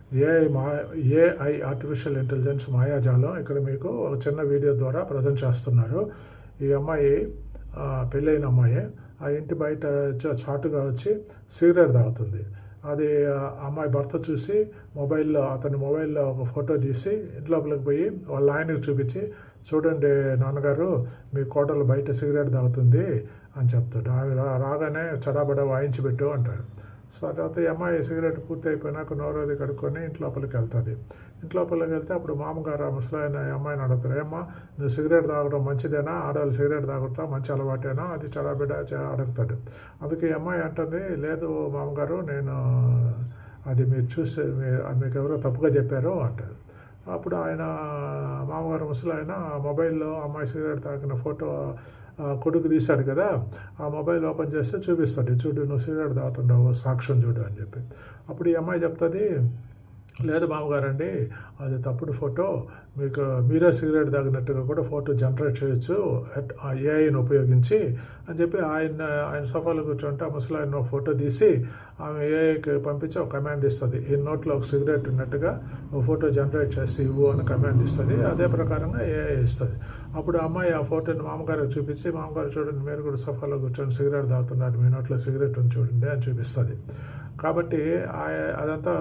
AI artificial intelligence మాయాజాలం ఇక్కడ మీకు ఒక చిన్న వీడియో ద్వారా ప్రజెంట్ చేస్తున్నారు. ఈ అమ్మాయి పెళ్ళైన అమ్మాయి ఆ ఇంటి బయట చాటుగా వచ్చి సిగరెట్ తాగుతుంది. అది అమ్మాయి భర్త చూసి అతని మొబైల్లో ఒక ఫోటో తీసి ఇంట్లోపలికి పోయి వాళ్ళ ఆయనకు చూపించి, చూడండి నాన్నగారు, మీ కోడలు బయట సిగరెట్ తాగుతుంది అని చెప్తాడు. ఆమె రాగానే చడాబడా వాయించి పెట్టు అంటాడు. సో తర్వాత ఈ అమ్మాయి సిగరెట్ పూర్తి అయిపోయినాక నోరోది కడుక్కొని ఇంట్లోపలికి వెళ్తుంది. ఇంట్లోపలికి వెళ్తే అప్పుడు మామగారు ఆ ముసలాయన అమ్మాయిని అడుగుతారు, ఏమ్మా నువ్వు సిగరెట్ తాగడం మంచిదేనా, ఆడవాళ్ళు సిగరెట్ తాగుతా మంచి అలవాటేనా, అది చడాబిడ అడుగుతాడు. అందుకే ఈ అమ్మాయి అంటుంది, లేదు మామగారు, నేను అది మీరు చూసి మీకు ఎవరో తప్పుగా చెప్పారు అంటారు. అప్పుడు మామగారు ముసలాయన మొబైల్లో అమ్మాయి సిగరెట్ తాగిన ఫోటో కొడుకు తీశాడు కదా, ఆ మొబైల్ ఓపెన్ చేస్తే చూపిస్తాడు, చూడు నువ్వు సిగరెట్ తాగుతుండవు, సాక్ష్యం చూడు అని చెప్పి. అప్పుడు ఈ అమ్మాయి చెప్తుంది, లేదు మామగారండి, అది తప్పుడు ఫోటో, మీరే సిగరెట్ తాగినట్టుగా కూడా ఫోటో జనరేట్ చేయొచ్చు ఏఐని ఉపయోగించి అని చెప్పి ఆయన సోఫాలో కూర్చుంటే ఆ ముసలాయన ఒక ఫోటో తీసి ఆమె ఏఐకి పంపించి ఒక కమాండ్ ఇస్తుంది, ఈ నోట్లో ఒక సిగరెట్ ఉన్నట్టుగా ఒక ఫోటో జనరేట్ చేసి ఇవ్వు అని కమాండ్ ఇస్తుంది. అదే ప్రకారంగా ఏఐ ఇస్తుంది. అప్పుడు అమ్మాయి ఆ ఫోటోని మామగారికి చూపించి, మామగారు చూడండి మీరు కూడా సోఫాలో కూర్చొని సిగరెట్ తాగుతున్నారు, మీ నోట్లో సిగరెట్ ఉంది చూడండి అని చూపిస్తుంది. కాబట్టి అదంతా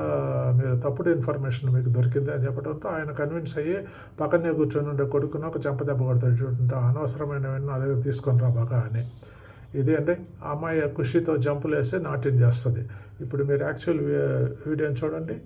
మీరు తప్పుడు ఇన్ఫర్మేషన్ మీకు దొరికింది అని చెప్పడంతో ఆయన కన్విన్స్ అయ్యి పక్కనే కూర్చొని ఉండే కొడుకుని ఒక చెంపదెబ్బ కొడతాడు, చూడండి అనవసరమైనవన్నీ నా దగ్గర తీసుకొని రా బాగా అని. ఇది అండి ఆ అమ్మాయి ఖుషితో జంపులు వేసి నాట్యం చేస్తుంది. ఇప్పుడు మీరు యాక్చువల్ వీడియోని చూడండి.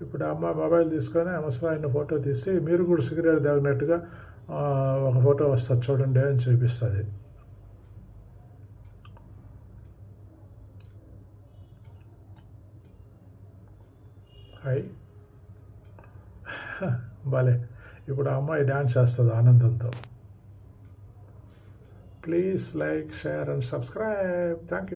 ఇప్పుడు అమ్మాయి మొబైల్ తీసుకొని ఆ ముసలాయన ఫోటో తీసి మీరు కూడా సిగరెట్ తాగినట్టుగా ఒక ఫోటో వస్తుంది చూడండి అని చూపిస్తుంది. హాయ్ భలే. ఇప్పుడు ఆ అమ్మాయి డ్యాన్స్ చేస్తుంది ఆనందంతో. Please like, share and subscribe. Thank you.